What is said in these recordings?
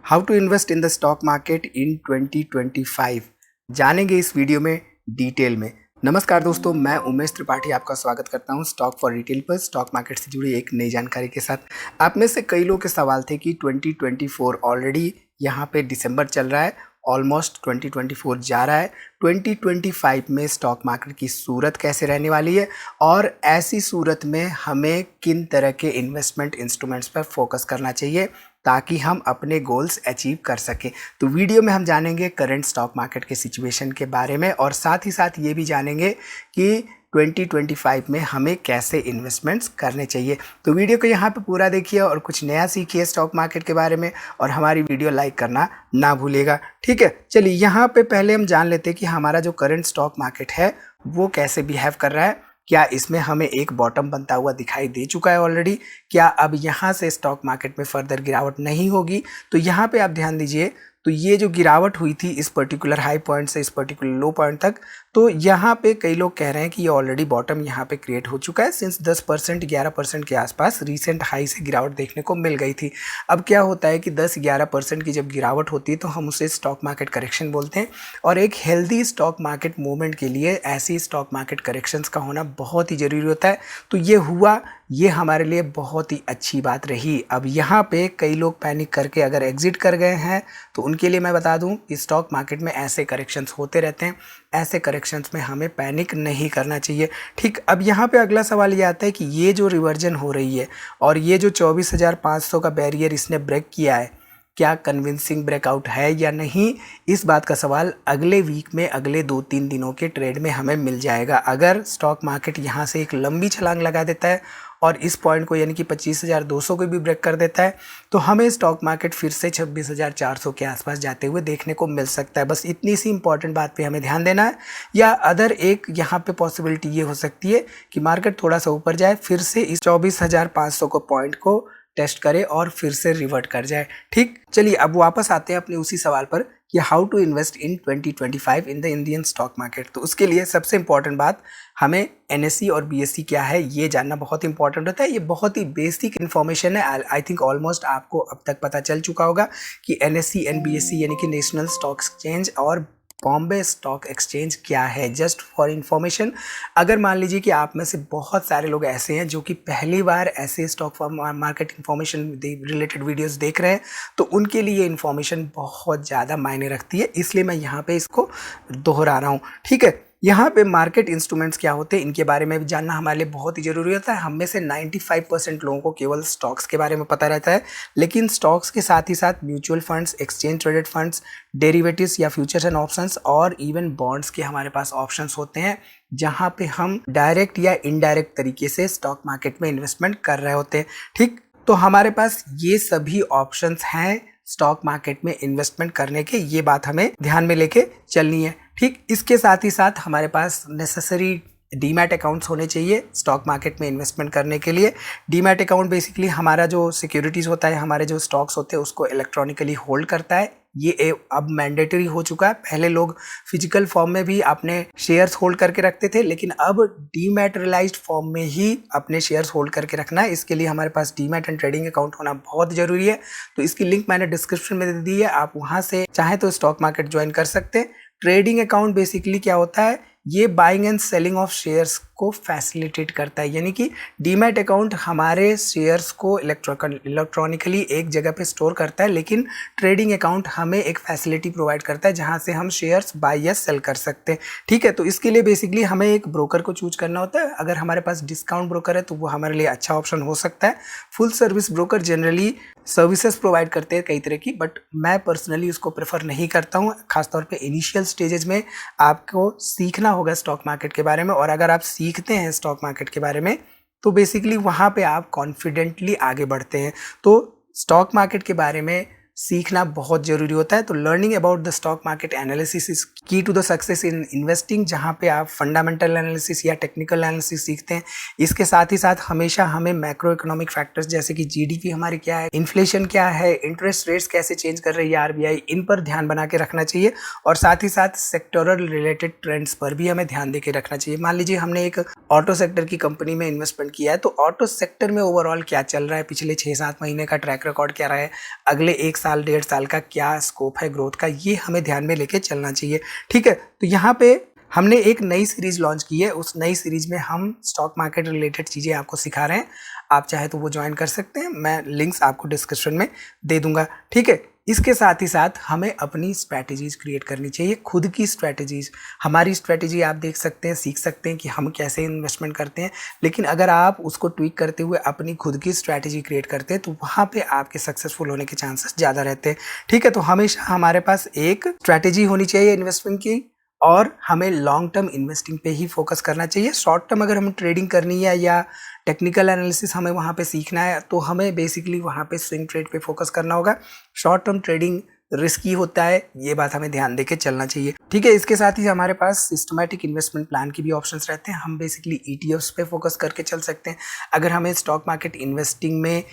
How to invest in the stock market in 2025 जानेंगे इस video में डिटेल में। नमस्कार दोस्तों, मैं उमेश त्रिपाठी आपका स्वागत करता हूं स्टॉक फॉर रिटेल पर स्टॉक मार्केट से जुड़ी एक नई जानकारी के साथ। आप में से कई लोगों के सवाल थे कि 2024 ऑलरेडी यहाँ पे दिसंबर चल रहा है, ऑलमोस्ट 2024 जा रहा है, 2025 में स्टॉक मार्केट की सूरत कैसे रहने वाली है और ऐसी सूरत में हमें किन तरह के इन्वेस्टमेंट इंस्ट्रूमेंट्स पर फोकस करना चाहिए ताकि हम अपने गोल्स अचीव कर सकें। तो वीडियो में हम जानेंगे करंट स्टॉक मार्केट के सिचुएशन के बारे में और साथ ही साथ ये भी जानेंगे कि 2025 में हमें कैसे इन्वेस्टमेंट्स करने चाहिए। तो वीडियो को यहाँ पे पूरा देखिए और कुछ नया सीखिए स्टॉक मार्केट के बारे में और हमारी वीडियो लाइक करना ना भूलिएगा। ठीक है, चलिए यहाँ पे पहले हम जान लेते हैं कि हमारा जो करंट स्टॉक मार्केट है वो कैसे बिहेव कर रहा है। क्या इसमें हमें एक बॉटम बनता हुआ दिखाई दे चुका है ऑलरेडी? क्या अब यहाँ से स्टॉक मार्केट में फर्दर गिरावट नहीं होगी? तो यहाँ पे आप ध्यान दीजिए, तो ये जो गिरावट हुई थी इस पर्टिकुलर हाई पॉइंट से इस पर्टिकुलर लो पॉइंट तक, तो यहाँ पे कई लोग कह रहे हैं कि ये ऑलरेडी बॉटम यहाँ पे क्रिएट हो चुका है सिंस 10% 11% के आसपास रीसेंट हाई से गिरावट देखने को मिल गई थी। अब क्या होता है कि 10-11% की जब गिरावट होती है तो हम उसे स्टॉक मार्केट करेक्शन बोलते हैं और एक हेल्दी स्टॉक मार्केट मूवमेंट के लिए ऐसी स्टॉक मार्केट करेक्शंस का होना बहुत ही ज़रूरी होता है। तो ये हुआ, ये हमारे लिए बहुत ही अच्छी बात रही। अब यहाँ पे कई लोग पैनिक करके अगर एग्जिट कर गए हैं तो उनके लिए मैं बता दूं कि स्टॉक मार्केट में ऐसे करेक्शंस होते रहते हैं, ऐसे करेक्शंस में हमें पैनिक नहीं करना चाहिए। ठीक, अब यहाँ पे अगला सवाल ये आता है कि ये जो रिवर्जन हो रही है और ये जो 24,500 का बैरियर इसने ब्रेक किया है, क्या कन्विंसिंग ब्रेकआउट है या नहीं, इस बात का सवाल अगले वीक में अगले 2-3 दिनों के ट्रेड में हमें मिल जाएगा। अगर स्टॉक मार्केट यहाँ से एक लंबी छलांग लगा देता है और इस पॉइंट को यानी कि 25,200 को भी ब्रेक कर देता है तो हमें स्टॉक मार्केट फिर से 26,400 के आसपास जाते हुए देखने को मिल सकता है। बस इतनी सी इंपॉर्टेंट बात पे हमें ध्यान देना है। या अदर एक यहाँ पे पॉसिबिलिटी ये हो सकती है कि मार्केट थोड़ा सा ऊपर जाए, फिर से इस 24,500 को पॉइंट को टेस्ट करे और फिर से रिवर्ट कर जाए। ठीक, चलिए अब वापस आते हैं अपने उसी सवाल पर कि how to invest in 2025 in the Indian stock market. तो उसके लिए सबसे इंपॉर्टेंट बात, हमें एनएसई और बीएसई क्या है ये जानना बहुत इंपॉर्टेंट होता है। ये बहुत ही बेसिक इन्फॉर्मेशन है। आई थिंक ऑलमोस्ट आपको अब तक पता चल चुका होगा कि एनएसई एंड बीएसई यानी कि नेशनल स्टॉक एक्सचेंज और बॉम्बे स्टॉक एक्सचेंज क्या है। जस्ट फॉर इंफॉर्मेशन, अगर मान लीजिए कि आप में से बहुत सारे लोग ऐसे हैं जो कि पहली बार ऐसे stock market information related videos देख रहे हैं तो उनके लिए ये इन्फॉर्मेशन बहुत ज़्यादा मायने रखती है, इसलिए मैं यहाँ पे इसको दोहरा रहा हूँ। ठीक है, यहाँ पे मार्केट इंस्ट्रूमेंट्स क्या होते हैं इनके बारे में भी जानना हमारे लिए बहुत ही ज़रूरी होता है। हम में से 95% लोगों को केवल स्टॉक्स के बारे में पता रहता है, लेकिन स्टॉक्स के साथ ही साथ mutual funds, exchange traded funds, derivatives या फ्यूचर्स एंड ऑप्शंस और इवन बॉन्ड्स के हमारे पास ऑप्शंस होते हैं जहाँ पे हम डायरेक्ट या इनडायरेक्ट तरीके से स्टॉक मार्केट में इन्वेस्टमेंट कर रहे होते हैं। ठीक, तो हमारे पास ये सभी ऑप्शंस हैं स्टॉक मार्केट में इन्वेस्टमेंट करने के, ये बात हमें ध्यान में लेके चलनी है। ठीक, इसके साथ ही साथ हमारे पास नेसेसरी डीमैट अकाउंट्स होने चाहिए स्टॉक मार्केट में इन्वेस्टमेंट करने के लिए। डीमैट अकाउंट बेसिकली हमारा जो सिक्योरिटीज़ होता है, हमारे जो स्टॉक्स होते हैं उसको इलेक्ट्रॉनिकली होल्ड करता है। ये अब मैंडेटरी हो चुका है। पहले लोग फिजिकल फॉर्म में भी अपने शेयर्स होल्ड करके रखते थे, लेकिन अब डीमैटेरियलाइज्ड फॉर्म में ही अपने शेयर्स होल्ड करके रखना है। इसके लिए हमारे पास डीमैट एंड ट्रेडिंग अकाउंट होना बहुत ज़रूरी है। तो इसकी लिंक मैंने डिस्क्रिप्शन में दे दी है, आप वहाँ से चाहें तो स्टॉक मार्केट ज्वाइन कर सकते हैं। ट्रेडिंग अकाउंट बेसिकली क्या होता है, ये buying and selling of shares को फैसिलिटेट करता है, यानी कि डीमैट अकाउंट हमारे शेयर्स को इलेक्ट्रॉनिकली एक जगह पे स्टोर करता है, लेकिन ट्रेडिंग अकाउंट हमें एक फैसिलिटी प्रोवाइड करता है जहां से हम शेयर्स बाय या सेल कर सकते हैं। ठीक है, तो इसके लिए बेसिकली हमें एक ब्रोकर को चूज करना होता है। अगर हमारे पास डिस्काउंट ब्रोकर है तो वो हमारे लिए अच्छा ऑप्शन हो सकता है। Full service broker generally services provide करते हैं कई तरह की, बट मैं पर्सनली उसको प्रेफर नहीं करता हूँ। खासतौर पे इनिशियल स्टेजेस में आपको सीखना होगा स्टॉक मार्केट के बारे में, और अगर आप सीखते हैं स्टॉक मार्केट के बारे में तो बेसिकली वहाँ पे आप कॉन्फिडेंटली आगे बढ़ते हैं। तो स्टॉक मार्केट के बारे में सीखना बहुत ज़रूरी होता है। तो learning about the stock market analysis is key to the success in investing, जहाँ पे आप फंडामेंटल एनालिसिस या टेक्निकल एनालिसिस सीखते हैं। इसके साथ ही साथ हमेशा हमें मैक्रो इकोनॉमिक फैक्टर्स जैसे कि जीडीपी हमारी क्या है, इन्फ्लेशन क्या है, इंटरेस्ट रेट्स कैसे चेंज कर रही है आरबीआई, इन पर ध्यान बना के रखना चाहिए। और साथ ही साथ सेक्टोरल रिलेटेड ट्रेंड्स पर भी हमें ध्यान दे के रखना चाहिए। मान लीजिए हमने एक ऑटो सेक्टर की कंपनी में इन्वेस्टमेंट किया है, तो ऑटो सेक्टर में ओवरऑल क्या चल रहा है, पिछले 6-7 महीने का ट्रैक रिकॉर्ड क्या रहा है, अगले 1 साल 1.5 साल का क्या स्कोप है ग्रोथ का, ये हमें ध्यान में लेके चलना चाहिए। ठीक है, तो यहाँ पे हमने एक नई सीरीज लॉन्च की है। उस नई सीरीज में हम स्टॉक मार्केट रिलेटेड चीज़ें आपको सिखा रहे हैं। आप चाहे तो वो ज्वाइन कर सकते हैं, मैं लिंक्स आपको डिस्क्रिप्शन में दे दूंगा। ठीक है, इसके साथ ही साथ हमें अपनी स्ट्रैटेजीज क्रिएट करनी चाहिए, खुद की स्ट्रैटेजीज। हमारी स्ट्रैटेजी आप देख सकते हैं, सीख सकते हैं कि हम कैसे इन्वेस्टमेंट करते हैं, लेकिन अगर आप उसको ट्वीक करते हुए अपनी खुद की स्ट्रैटेजी क्रिएट करते हैं तो वहाँ पे आपके सक्सेसफुल होने के चांसेस ज़्यादा रहते हैं। ठीक है, तो हमेशा हमारे पास एक स्ट्रैटेजी होनी चाहिए इन्वेस्टमेंट की, और हमें लॉन्ग टर्म इन्वेस्टिंग पे ही फोकस करना चाहिए। शॉर्ट टर्म अगर हमें ट्रेडिंग करनी है या टेक्निकल एनालिसिस हमें वहाँ पे सीखना है तो हमें बेसिकली वहाँ पे स्विंग ट्रेड पे फोकस करना होगा। शॉर्ट टर्म ट्रेडिंग रिस्की होता है, ये बात हमें ध्यान देके चलना चाहिए। ठीक है, इसके साथ ही हमारे पास सिस्टमैटिक इन्वेस्टमेंट प्लान की भी ऑप्शंस रहते हैं। हम बेसिकली ETFs पे फोकस करके चल सकते हैं। अगर हमें स्टॉक मार्केट इन्वेस्टिंग में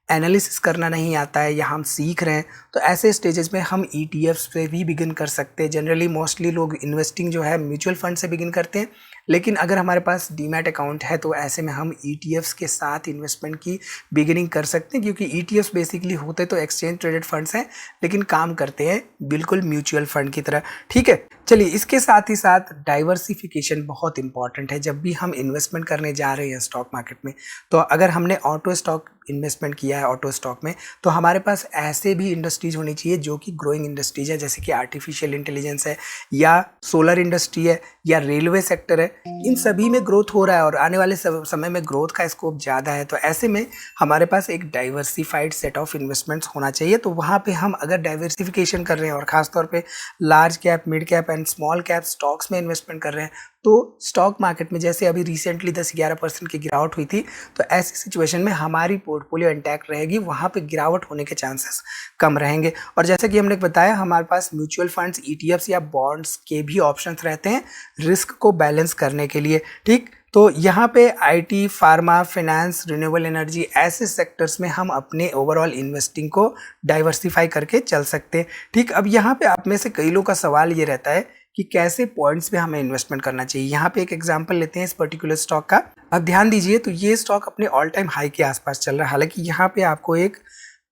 एनालिसिस करना नहीं आता है या हम सीख रहे हैं तो ऐसे स्टेजेस में हम ETFs पे भी बिगिन कर सकते हैं। जनरली मोस्टली लोग इन्वेस्टिंग जो है म्यूचुअल फंड से बिगिन करते हैं, लेकिन अगर हमारे पास डीमैट अकाउंट है तो ऐसे में हम ETFs के साथ इन्वेस्टमेंट की बिगिनिंग कर सकते हैं, क्योंकि ETFs बेसिकली होते तो एक्सचेंज ट्रेडेड फंड्स हैं लेकिन काम करते हैं बिल्कुल म्यूचुअल फंड की तरह। ठीक है, चलिए इसके साथ ही साथ डाइवर्सिफिकेशन बहुत इंपॉर्टेंट है जब भी हम इन्वेस्टमेंट करने जा रहे हैं स्टॉक मार्केट में। तो अगर हमने ऑटो स्टॉक इन्वेस्टमेंट किया है ऑटो स्टॉक में, तो हमारे पास ऐसे भी इंडस्ट्रीज होनी चाहिए जो कि ग्रोइंग इंडस्ट्रीज है, जैसे कि आर्टिफिशियल इंटेलिजेंस है या सोलर इंडस्ट्री है या रेलवे सेक्टर है। इन सभी में ग्रोथ हो रहा है और आने वाले समय में ग्रोथ का स्कोप ज़्यादा है। तो ऐसे में हमारे पास एक डाइवर्सिफाइड सेट ऑफ इन्वेस्टमेंट्स होना चाहिए। तो वहाँ पे हम अगर डाइवर्सिफिकेशन कर रहे हैं और ख़ासतौर पे large cap, mid cap and small cap stocks में इन्वेस्टमेंट कर रहे हैं, तो स्टॉक मार्केट में जैसे अभी रिसेंटली 10-11% की गिरावट हुई थी, तो ऐसी सिचुएशन में हमारी पोर्टफोलियो इंटैक्ट रहेगी, वहाँ पे गिरावट होने के चांसेस कम रहेंगे। और जैसा कि हमने बताया, हमारे पास म्यूचुअल फंड्स, ETFs या बॉन्ड्स के भी ऑप्शंस रहते हैं रिस्क को बैलेंस करने के लिए। ठीक, तो यहाँ पे IT, pharma, finance, renewable energy ऐसे सेक्टर्स में हम अपने ओवरऑल इन्वेस्टिंग को डाइवर्सिफाई करके चल सकते हैं। ठीक, अब यहाँ पे आप में से कई लोगों का सवाल ये रहता है कि कैसे पॉइंट्स पे हमें इन्वेस्टमेंट करना चाहिए। यहाँ पे एक एग्जांपल लेते हैं इस पर्टिकुलर स्टॉक का। अब ध्यान दीजिए, तो ये स्टॉक अपने ऑल टाइम हाई के आसपास चल रहा है। हालांकि यहाँ पे आपको एक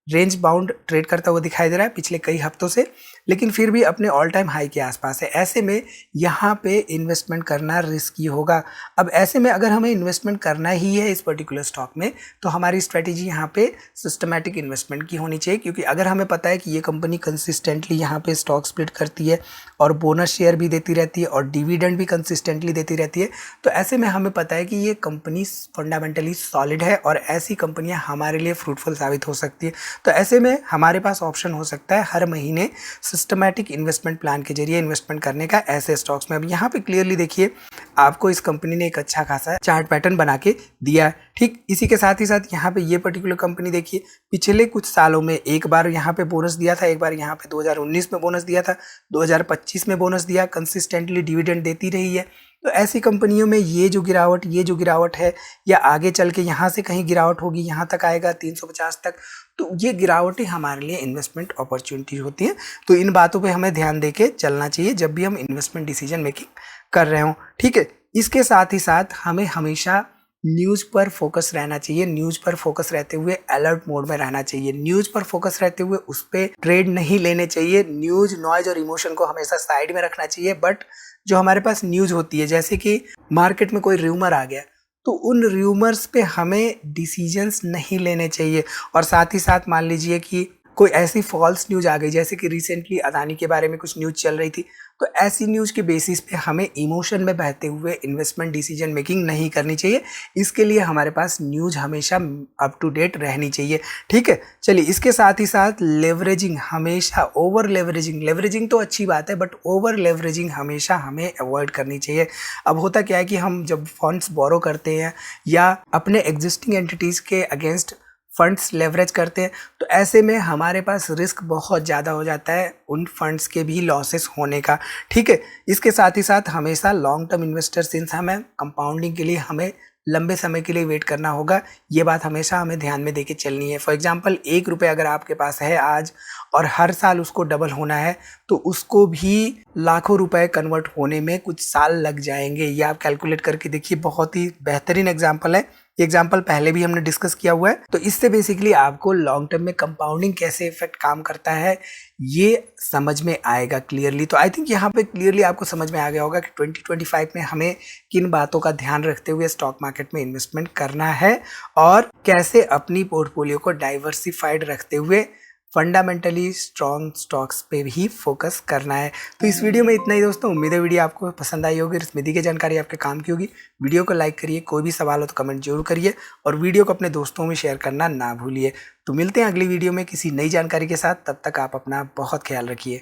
रेंज बाउंड ट्रेड करता हुआ दिखाई दे रहा है पिछले कई हफ्तों से, लेकिन फिर भी अपने ऑल टाइम हाई के आसपास है। ऐसे में यहाँ पे इन्वेस्टमेंट करना रिस्की होगा। अब ऐसे में अगर हमें इन्वेस्टमेंट करना ही है इस पर्टिकुलर स्टॉक में, तो हमारी स्ट्रेटेजी यहाँ पे सिस्टमैटिक इन्वेस्टमेंट की होनी चाहिए, क्योंकि अगर हमें पता है कि ये कंपनी कंसिस्टेंटली यहाँ पे स्टॉक स्प्लिट करती है और बोनस शेयर भी देती रहती है और डिविडेंड भी कंसिस्टेंटली देती रहती है, तो ऐसे में हमें पता है कि ये कंपनी फंडामेंटली सॉलिड है और ऐसी कंपनियाँ हमारे लिए फ्रूटफुल साबित हो सकती है। तो ऐसे में हमारे पास ऑप्शन हो सकता है हर महीने सिस्टमैटिक इन्वेस्टमेंट प्लान के जरिए इन्वेस्टमेंट करने का ऐसे स्टॉक्स में। अब यहाँ पे क्लियरली देखिए, आपको इस कंपनी ने एक अच्छा खासा चार्ट पैटर्न बना के दिया है। ठीक, इसी के साथ ही साथ यहाँ पे ये पर्टिकुलर कंपनी देखिए, पिछले कुछ सालों में एक बार यहाँ पे बोनस दिया था, एक बार यहाँ पे 2019 में बोनस दिया था, 2025 में बोनस दिया, कंसिस्टेंटली डिविडेंड देती रही है। तो ऐसी कंपनियों में ये जो गिरावट है या आगे चल के यहाँ से कहीं गिरावट होगी, यहाँ तक आएगा 350 तक, तो ये गिरावटें हमारे लिए इन्वेस्टमेंट अपॉर्चुनिटी होती हैं। तो इन बातों पे हमें ध्यान देके चलना चाहिए जब भी हम इन्वेस्टमेंट डिसीजन मेकिंग कर रहे हों। ठीक है, इसके साथ ही साथ हमें हमेशा न्यूज़ पर फोकस रहना चाहिए। न्यूज़ पर फोकस रहते हुए अलर्ट मोड में रहना चाहिए। न्यूज़ पर फोकस रहते हुए उस पर ट्रेड नहीं लेने चाहिए। न्यूज़, नॉइज और इमोशन को हमेशा साइड में रखना चाहिए। बट जो हमारे पास न्यूज़ होती है, जैसे कि मार्केट में कोई र्यूमर आ गया, तो उन र्यूमर्स पे हमें डिसीजंस नहीं लेने चाहिए। और साथ ही साथ मान लीजिए कि कोई ऐसी फॉल्स न्यूज़ आ गई, जैसे कि रिसेंटली अदानी के बारे में कुछ न्यूज़ चल रही थी, तो ऐसी न्यूज़ के बेसिस पे हमें इमोशन में बहते हुए इन्वेस्टमेंट डिसीजन मेकिंग नहीं करनी चाहिए। इसके लिए हमारे पास न्यूज़ हमेशा अप टू डेट रहनी चाहिए। ठीक है, चलिए इसके साथ ही साथ लेवरेजिंग, हमेशा ओवर लेवरेजिंग तो अच्छी बात है, बट ओवर लेवरेजिंग हमेशा हमें अवॉइड करनी चाहिए। अब होता क्या है कि हम जब फंड्स बोरो करते हैं या अपने एग्जिस्टिंग एंटिटीज़ के अगेंस्ट फंड्स लेवरेज करते हैं, तो ऐसे में हमारे पास रिस्क बहुत ज़्यादा हो जाता है उन फंड्स के भी लॉसेस होने का। ठीक है, इसके साथ ही साथ हमेशा लॉन्ग टर्म इन्वेस्टर, सिंस हमें कंपाउंडिंग के लिए हमें लंबे समय के लिए वेट करना होगा, ये बात हमेशा हमें ध्यान में देके चलनी है। फॉर एग्जांपल, 1 रुपये अगर आपके पास है आज और हर साल उसको डबल होना है, तो उसको भी लाखों रुपए कन्वर्ट होने में कुछ साल लग जाएंगे। ये आप कैलकुलेट करके देखिए, बहुत ही बेहतरीन एग्जाम्पल है। एग्जाम्पल पहले भी हमने डिस्कस किया हुआ है। तो इससे बेसिकली आपको लॉन्ग टर्म में कंपाउंडिंग कैसे इफेक्ट काम करता है ये समझ में आएगा क्लियरली। तो आई थिंक यहाँ पे क्लियरली आपको समझ में आ गया होगा कि 2025 में हमें किन बातों का ध्यान रखते हुए स्टॉक मार्केट में इन्वेस्टमेंट करना है और कैसे अपनी पोर्टफोलियो को डाइवर्सिफाइड रखते हुए फंडामेंटली स्ट्रॉन्ग स्टॉक्स पे भी फोकस करना है। तो इस वीडियो में इतना ही दोस्तों। उम्मीद है वीडियो आपको पसंद आई होगी, इसमें दी गई जानकारी आपके काम की होगी। वीडियो को लाइक करिए, कोई भी सवाल हो तो कमेंट जरूर करिए और वीडियो को अपने दोस्तों में शेयर करना ना भूलिए। तो मिलते हैं अगली वीडियो में किसी नई जानकारी के साथ। तब तक आप अपना बहुत ख्याल रखिए।